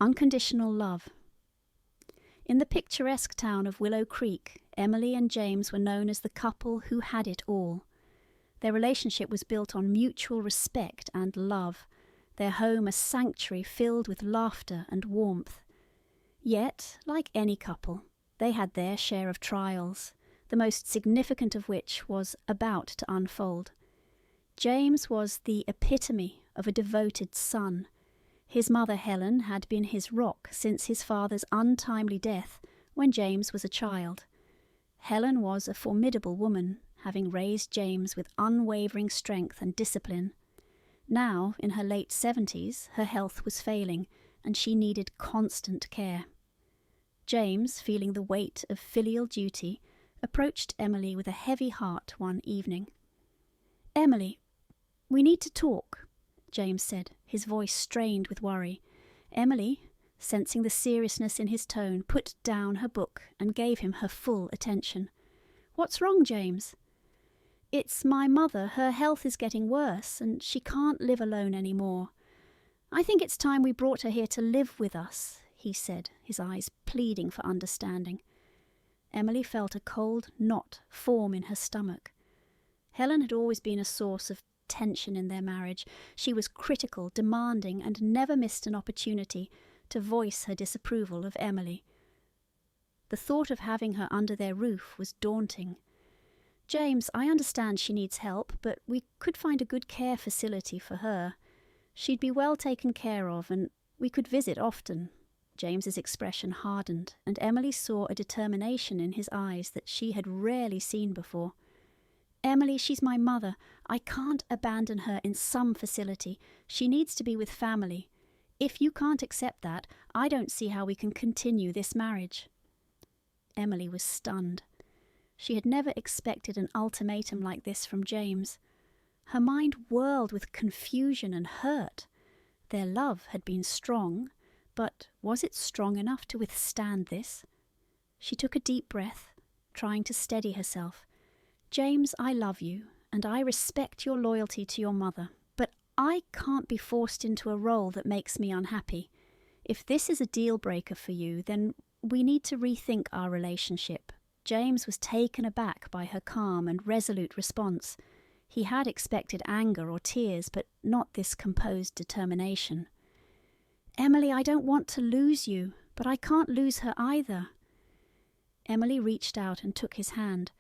Unconditional Love. In the picturesque town of Willow Creek, Emily and James were known as the couple who had it all. Their relationship was built on mutual respect and love, their home a sanctuary filled with laughter and warmth. Yet, like any couple, they had their share of trials, the most significant of which was about to unfold. James was the epitome of a devoted son. His mother Helen had been his rock since his father's untimely death when James was a child. Helen was a formidable woman, having raised James with unwavering strength and discipline. Now, in her late 70s, her health was failing, and she needed constant care. James, feeling the weight of filial duty, approached Emily with a heavy heart one evening. "Emily, we need to talk," James said, his voice strained with worry. Emily, sensing the seriousness in his tone, put down her book and gave him her full attention. "What's wrong, James?" "It's my mother. Her health is getting worse, and she can't live alone anymore. I think it's time we brought her here to live with us," he said, his eyes pleading for understanding. Emily felt a cold knot form in her stomach. Helen had always been a source of tension in their marriage. She was critical, demanding, and never missed an opportunity to voice her disapproval of Emily. The thought of having her under their roof was daunting. "James, I understand she needs help, but we could find a good care facility for her. She'd be well taken care of, and we could visit often." James's expression hardened, and Emily saw a determination in his eyes that she had rarely seen before. "Emily, she's my mother. I can't abandon her in some facility. She needs to be with family. If you can't accept that, I don't see how we can continue this marriage." Emily was stunned. She had never expected an ultimatum like this from James. Her mind whirled with confusion and hurt. Their love had been strong, but was it strong enough to withstand this? She took a deep breath, trying to steady herself. "James, I love you, and I respect your loyalty to your mother, but I can't be forced into a role that makes me unhappy. If this is a deal breaker for you, then we need to rethink our relationship." James was taken aback by her calm and resolute response. He had expected anger or tears, but not this composed determination. "Emily, I don't want to lose you, but I can't lose her either." Emily reached out and took his hand.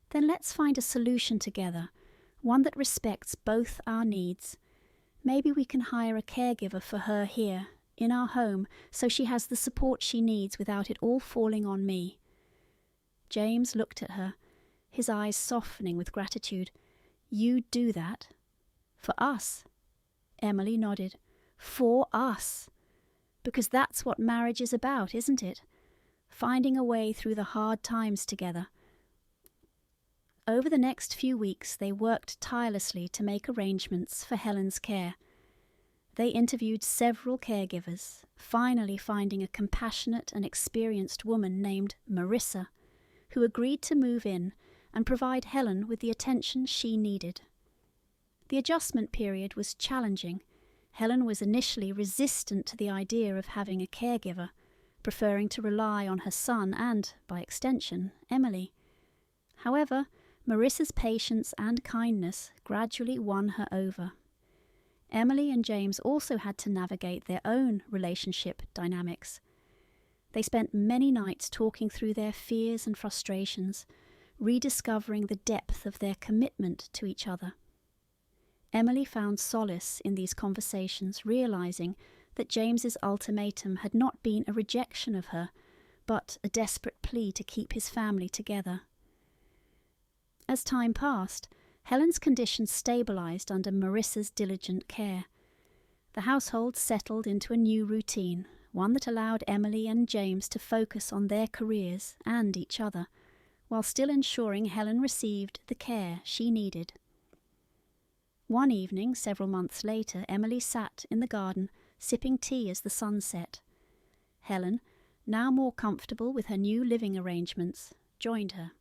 "Then let's find a solution together, one that respects both our needs. Maybe we can hire a caregiver for her here, in our home, so she has the support she needs without it all falling on me." James looked at her, his eyes softening with gratitude. "You'd do that? For us?" Emily nodded. "For us. Because that's what marriage is about, isn't it? Finding a way through the hard times together." Over the next few weeks, they worked tirelessly to make arrangements for Helen's care. They interviewed several caregivers, finally finding a compassionate and experienced woman named Marissa, who agreed to move in and provide Helen with the attention she needed. The adjustment period was challenging. Helen was initially resistant to the idea of having a caregiver, preferring to rely on her son and, by extension, Emily. However, Marissa's patience and kindness gradually won her over. Emily and James also had to navigate their own relationship dynamics. They spent many nights talking through their fears and frustrations, rediscovering the depth of their commitment to each other. Emily found solace in these conversations, realizing that James's ultimatum had not been a rejection of her, but a desperate plea to keep his family together. As time passed, Helen's condition stabilized under Marissa's diligent care. The household settled into a new routine, one that allowed Emily and James to focus on their careers and each other, while still ensuring Helen received the care she needed. One evening, several months later, Emily sat in the garden, sipping tea as the sun set. Helen, now more comfortable with her new living arrangements, joined her.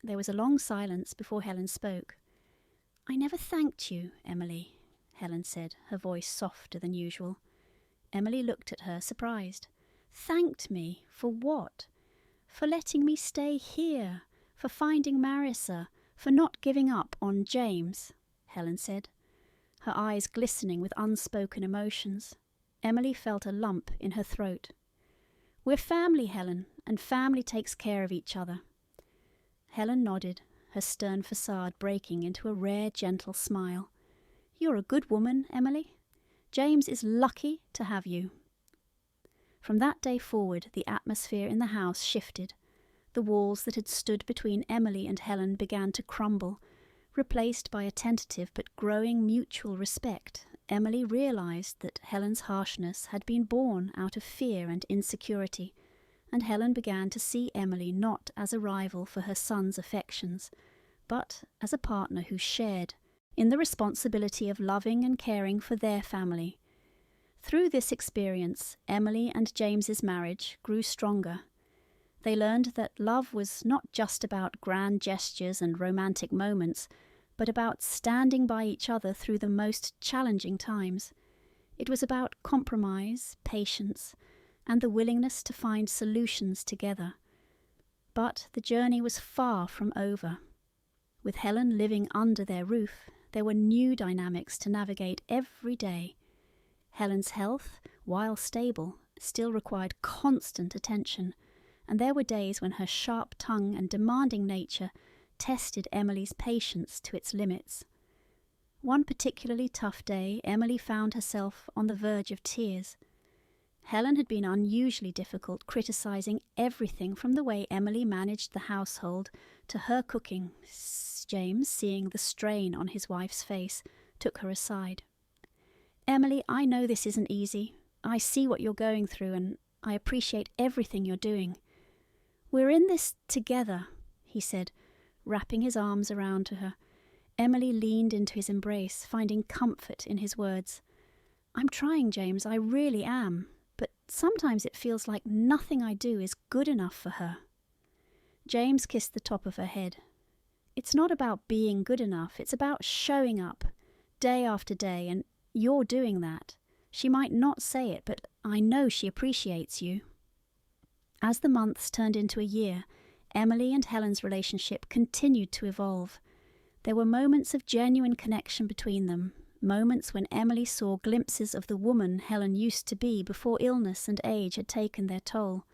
There was a long silence before Helen spoke. "I never thanked you, Emily," Helen said, her voice softer than usual. Emily looked at her, surprised. "Thanked me? For what?" "For letting me stay here, for finding Marissa, for not giving up on James," Helen said, her eyes glistening with unspoken emotions. Emily felt a lump in her throat. "We're family, Helen, and family takes care of each other." Helen nodded, her stern facade breaking into a rare, gentle smile. "You're a good woman, Emily. James is lucky to have you." From that day forward, the atmosphere in the house shifted. The walls that had stood between Emily and Helen began to crumble. Replaced by a tentative but growing mutual respect, Emily realized that Helen's harshness had been born out of fear and insecurity, and Helen began to see Emily not as a rival for her son's affections, but as a partner who shared in the responsibility of loving and caring for their family. Through this experience, Emily and James's marriage grew stronger. They learned that love was not just about grand gestures and romantic moments, but about standing by each other through the most challenging times. It was about compromise, patience, and the willingness to find solutions together. But the journey was far from over. With Helen living under their roof, there were new dynamics to navigate every day. Helen's health, while stable, still required constant attention, and there were days when her sharp tongue and demanding nature tested Emily's patience to its limits. One particularly tough day, Emily found herself on the verge of tears. Helen had been unusually difficult, criticizing everything from the way Emily managed the household to her cooking. James, seeing the strain on his wife's face, took her aside. "Emily, I know this isn't easy. I see what you're going through, and I appreciate everything you're doing. We're in this together," he said, wrapping his arms around her. Emily leaned into his embrace, finding comfort in his words. "I'm trying, James, I really am, but sometimes it feels like nothing I do is good enough for her." James kissed the top of her head. "It's not about being good enough, it's about showing up, day after day, and you're doing that. She might not say it, but I know she appreciates you." As the months turned into a year, Emily and Helen's relationship continued to evolve. There were moments of genuine connection between them, moments when Emily saw glimpses of the woman Helen used to be before illness and age had taken their toll.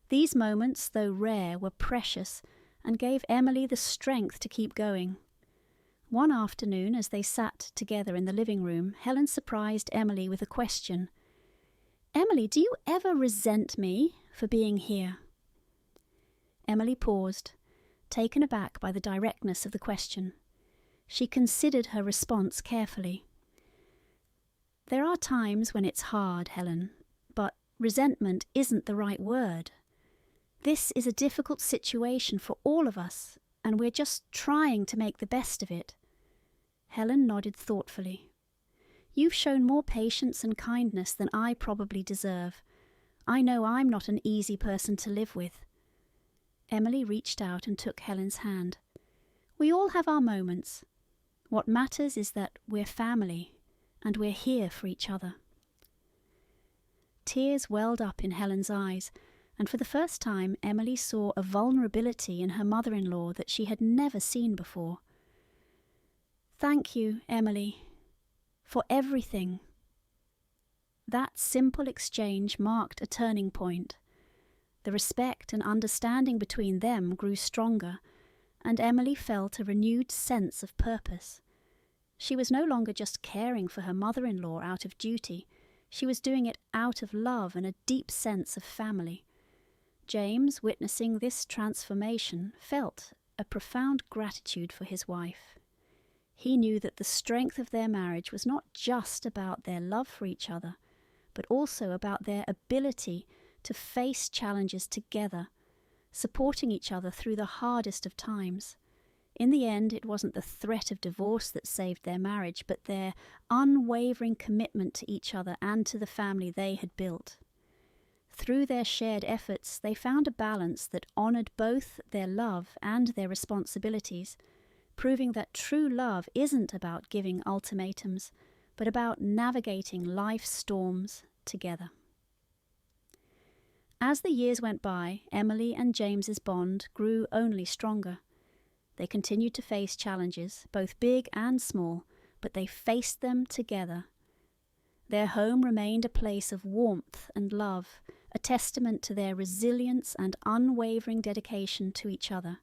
These moments, though rare, were precious and gave Emily the strength to keep going. One afternoon, as they sat together in the living room, Helen surprised Emily with a question. "Emily, do you ever resent me for being here?" Emily paused, taken aback by the directness of the question. She considered her response carefully. "There are times when it's hard, Helen, but resentment isn't the right word. This is a difficult situation for all of us, and we're just trying to make the best of it." Helen nodded thoughtfully. "You've shown more patience and kindness than I probably deserve. I know I'm not an easy person to live with." Emily reached out and took Helen's hand. "We all have our moments. What matters is that we're family, and we're here for each other." Tears welled up in Helen's eyes, and for the first time Emily saw a vulnerability in her mother-in-law that she had never seen before. "Thank you, Emily, for everything." That simple exchange marked a turning point. The respect and understanding between them grew stronger, and Emily felt a renewed sense of purpose. She was no longer just caring for her mother-in-law out of duty. She was doing it out of love and a deep sense of family. James, witnessing this transformation, felt a profound gratitude for his wife. He knew that the strength of their marriage was not just about their love for each other, but also about their ability to face challenges together, supporting each other through the hardest of times. In the end, it wasn't the threat of divorce that saved their marriage, but their unwavering commitment to each other and to the family they had built. Through their shared efforts, they found a balance that honored both their love and their responsibilities, proving that true love isn't about giving ultimatums, but about navigating life's storms together. As the years went by, Emily and James's bond grew only stronger. They continued to face challenges, both big and small, but they faced them together. Their home remained a place of warmth and love, a testament to their resilience and unwavering dedication to each other.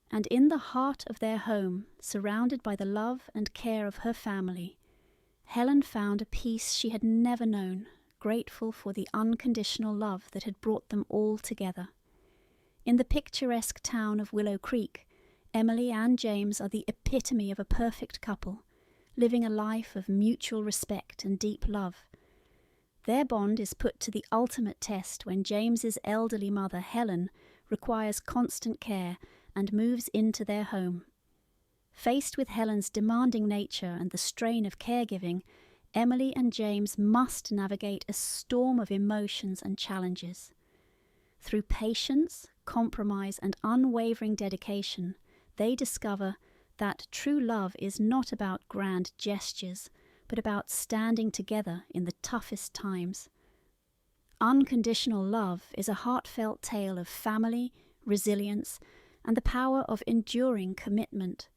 And in the heart of their home, surrounded by the love and care of her family, Helen found a peace she had never known, grateful for the unconditional love that had brought them all together. In the picturesque town of Willow Creek, Emily and James are the epitome of a perfect couple, living a life of mutual respect and deep love. Their bond is put to the ultimate test when James's elderly mother, Helen, requires constant care and moves into their home. Faced with Helen's demanding nature and the strain of caregiving, Emily and James must navigate a storm of emotions and challenges. Through patience, compromise, and unwavering dedication, they discover that true love is not about grand gestures, but about standing together in the toughest times. Unconditional Love is a heartfelt tale of family, resilience, and the power of enduring commitment.